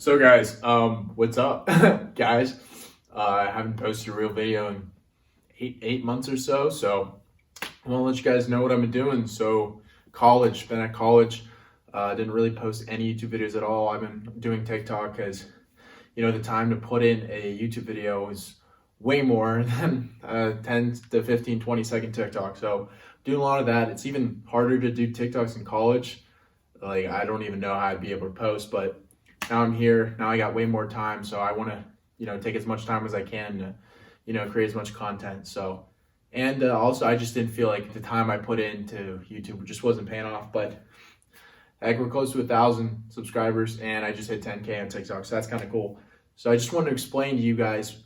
So guys, what's up, guys? I haven't posted a real video in eight months or so. So I want to let you guys know what I've been doing. So been at college. Didn't really post any YouTube videos at all. I've been doing TikTok because the time to put in a YouTube video is way more than 10 to 15, 20-second TikTok. So doing a lot of that. It's even harder to do TikToks in college. Like I don't even know how I'd be able to post, but now I'm here. Now I got way more time, so I want to, take as much time as I can to, create as much content. So, and also I just didn't feel like the time I put into YouTube just wasn't paying off. But heck, we're close to 1,000 subscribers, and I just hit 10K on TikTok, so that's kind of cool. So I just want to explain to you guys,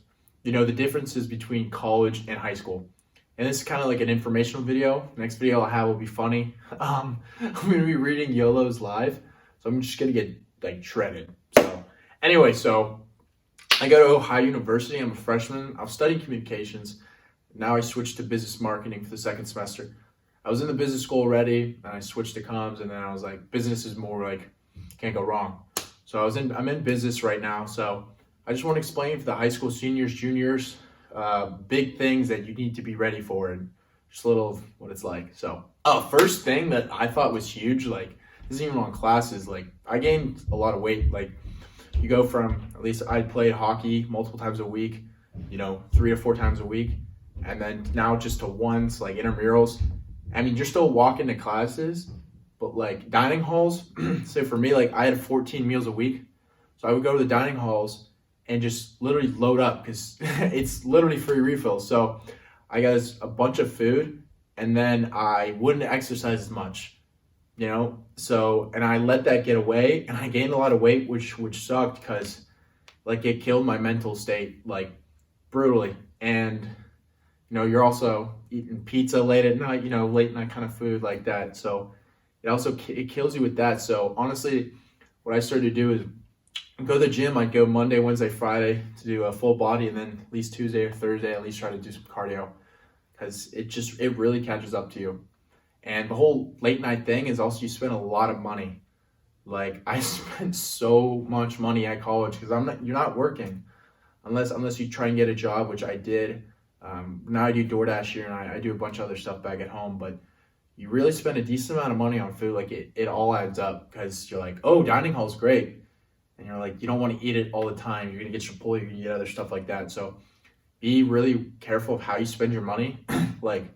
the differences between college and high school. And this is kind of like an informational video. Next video I'll have will be funny. I'm going to be reading YOLO's live, so I'm just going to get like shredded. So anyway, so I go to Ohio University. I'm a freshman. I've studied communications. Now I switched to business marketing for the second semester. I was in the business school already, and I switched to comms, and then I was like, business is more like, can't go wrong. So I'm in business right now. So I just want to explain for the high school seniors, juniors, big things that you need to be ready for, and just a little of what it's like. So first thing that I thought was huge, like, this isn't even on classes. Like I gained a lot of weight. Like you go from, at least I played hockey multiple times a week, 3 to 4 times a week. And then now just to once, like intramurals. I mean, you're still walking to classes, but like dining halls. So for me, like I had 14 meals a week. So I would go to the dining halls and just literally load up because it's literally free refills. So I got a bunch of food, and then I wouldn't exercise as much. So, and I let that get away, and I gained a lot of weight, which sucked because like it killed my mental state, like brutally. And you're also eating pizza late at night, late night kind of food like that. So it kills you with that. So honestly, what I started to do is go to the gym. I'd go Monday, Wednesday, Friday to do a full body, and then at least Tuesday or Thursday at least try to do some cardio, because it really catches up to you. And the whole late night thing is also you spend a lot of money. Like I spent so much money at college because you're not working unless you try and get a job, which I did. Now I do DoorDash here, and I do a bunch of other stuff back at home, but you really spend a decent amount of money on food. Like it all adds up, because you're like, oh, dining hall's great. And you're like, you don't want to eat it all the time. You're going to get Chipotle, you're going to get other stuff like that. So be really careful of how you spend your money. Like,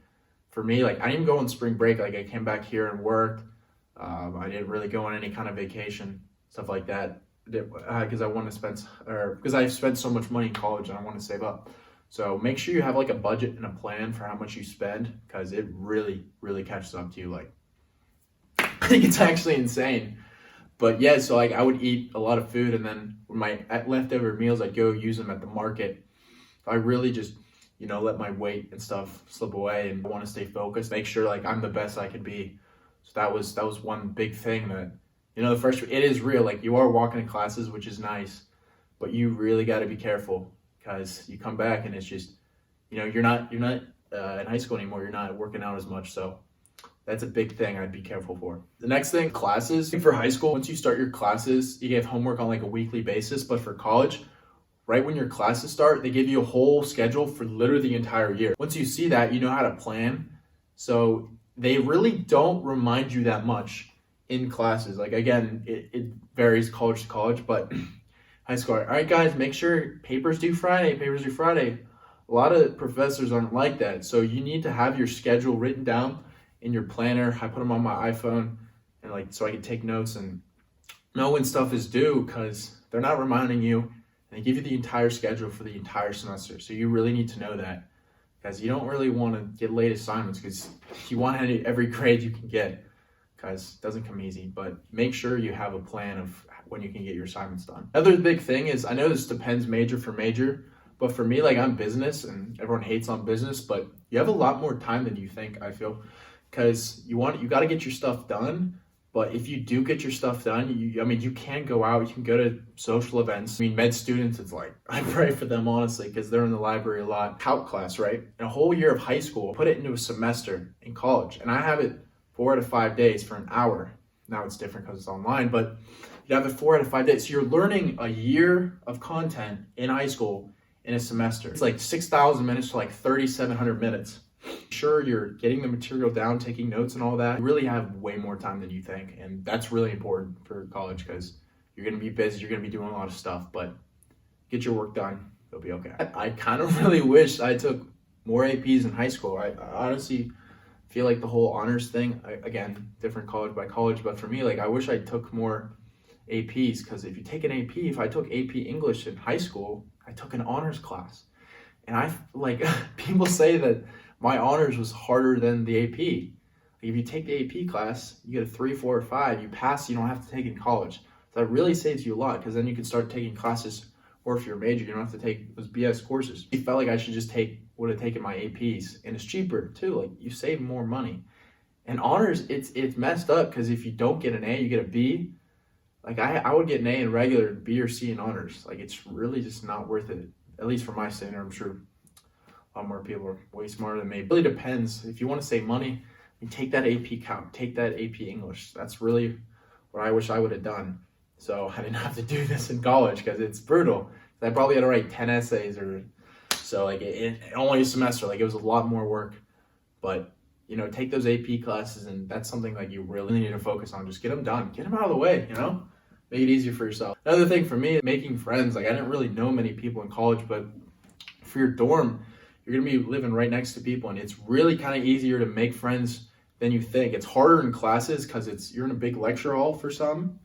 for me, like I didn't even go on spring break. Like I came back here and worked. I didn't really go on any kind of vacation, stuff like that, because I want to because I spent so much money in college and I want to save up. So make sure you have like a budget and a plan for how much you spend, because it really, really catches up to you. Like I think it's actually insane. But yeah, so like I would eat a lot of food, and then when my leftover meals, I'd go use them at the market. I really just let my weight and stuff slip away, and I want to stay focused, make sure like I'm the best I could be. So that was one big thing that, it is real. Like you are walking in classes, which is nice, but you really got to be careful, because you come back and it's just, you're not in high school anymore. You're not working out as much. So that's a big thing I'd be careful for. The next thing, classes. For high school, once you start your classes, you have homework on like a weekly basis, but for college, right when your classes start, they give you a whole schedule for literally the entire year. Once you see that, you know how to plan. So they really don't remind you that much in classes. Like again, it varies college to college, but high school, all right guys, make sure papers due Friday. A lot of professors aren't like that. So you need to have your schedule written down in your planner. I put them on my iPhone, and so I can take notes and know when stuff is due, because they're not reminding you. And they give you the entire schedule for the entire semester. So you really need to know that, because you don't really want to get late assignments, because you want every grade you can get, because it doesn't come easy. But make sure you have a plan of when you can get your assignments done. Another big thing is, I know this depends major for major, but for me, like I'm business, and everyone hates on business, but you have a lot more time than you think, I feel, because you got to get your stuff done. But if you do get your stuff done, you can go out, you can go to social events. Med students, it's like, I pray for them, honestly, because they're in the library a lot. Calc class, right? In a whole year of high school, put it into a semester in college. And I have it 4 out of 5 days for an hour. Now it's different because it's online, but you'd have it 4 out of 5 days. So you're learning a year of content in high school in a semester. It's like 6,000 minutes to like 3,700 minutes. Sure, you're getting the material down, taking notes and all that. You really have way more time than you think. And that's really important for college because you're going to be busy. You're going to be doing a lot of stuff, but get your work done. You'll be okay. I kind of really wish I took more APs in high school. I honestly feel like the whole honors thing, again, different college by college, but for me, like I wish I took more APs because if you take an AP, if I took AP English in high school, I took an honors class. And I like people say that my honors was harder than the AP. Like, if you take the AP class, you get a 3, 4, or 5, you pass, you don't have to take in college. So that really saves you a lot because then you can start taking classes, or if you're a major, you don't have to take those BS courses. I felt like I should just would have taken my APs, and it's cheaper too. Like you save more money. And honors, it's messed up because if you don't get an A, you get a B. Like I would get an A in regular, B or C in honors. Like it's really just not worth it, at least for my standard. I'm sure a lot more people are way smarter than me. It really depends. If you want to save money, you take that AP count, take that AP English. That's really what I wish I would have done. So I didn't have to do this in college because it's brutal. I probably had to write 10 essays or so, like only a semester. Like it was a lot more work, but you know, take those AP classes, and that's something like you really need to focus on. Just get them done, get them out of the way, you know, make it easier for yourself. Another thing for me, making friends. Like I didn't really know many people in college, but for your dorm, you're gonna be living right next to people, and it's really kind of easier to make friends than you think. It's harder in classes because you're in a big lecture hall for some,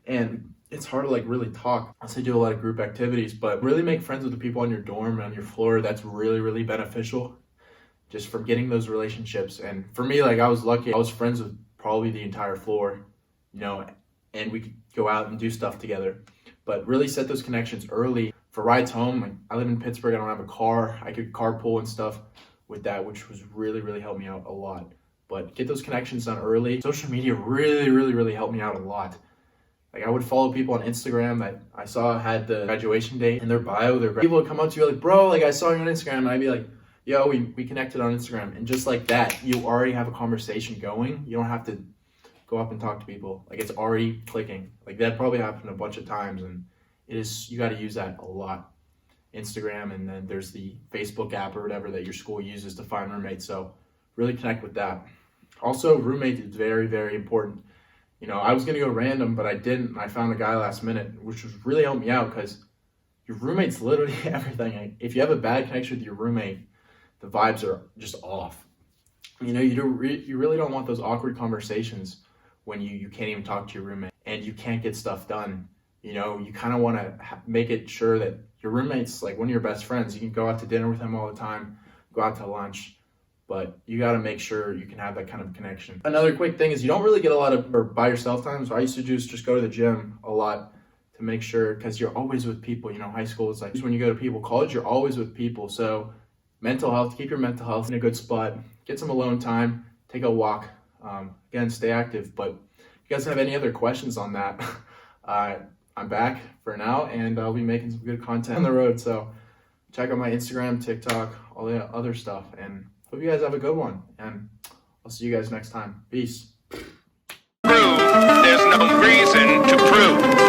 and it's hard to like really talk. I do a lot of group activities, but really make friends with the people on your dorm and on your floor. That's really, really beneficial just from getting those relationships. And for me, like I was lucky. I was friends with probably the entire floor, you know, and we could go out and do stuff together. But really set those connections early. For rides home, like I live in Pittsburgh, I don't have a car. I could carpool and stuff with that, which was really, really helped me out a lot. But get those connections done early. Social media really, really, really helped me out a lot. Like I would follow people on Instagram that I saw had the graduation date in their bio. People would come up to you like, bro, like I saw you on Instagram. And I'd be like, yo, we connected on Instagram. And just like that, you already have a conversation going. You don't have to go up and talk to people. Like it's already clicking. Like that probably happened a bunch of times. And you got to use that a lot. Instagram, and then there's the Facebook app or whatever that your school uses to find roommates. So really connect with that. Also, roommate is very, very important. You know, I was going to go random, but I didn't. And I found a guy last minute, which was really helped me out because your roommate's literally everything. If you have a bad connection with your roommate, the vibes are just off. You know, you really don't want those awkward conversations when you can't even talk to your roommate and you can't get stuff done. You know, you kind of want to make it sure that your roommate's like one of your best friends. You can go out to dinner with him all the time, go out to lunch. But you got to make sure you can have that kind of connection. Another quick thing is you don't really get a lot of by yourself time. So I used to just go to the gym a lot to make sure, because you're always with people. You know, high school is like when you go to people. College, you're always with people. So mental health, keep your mental health in a good spot. Get some alone time. Take a walk. Again, stay active. But if you guys have any other questions on that, I'm back for now, and I'll be making some good content on the road. So check out my Instagram, TikTok, all the other stuff, and hope you guys have a good one, and I'll see you guys next time. Peace. There's no reason to prove.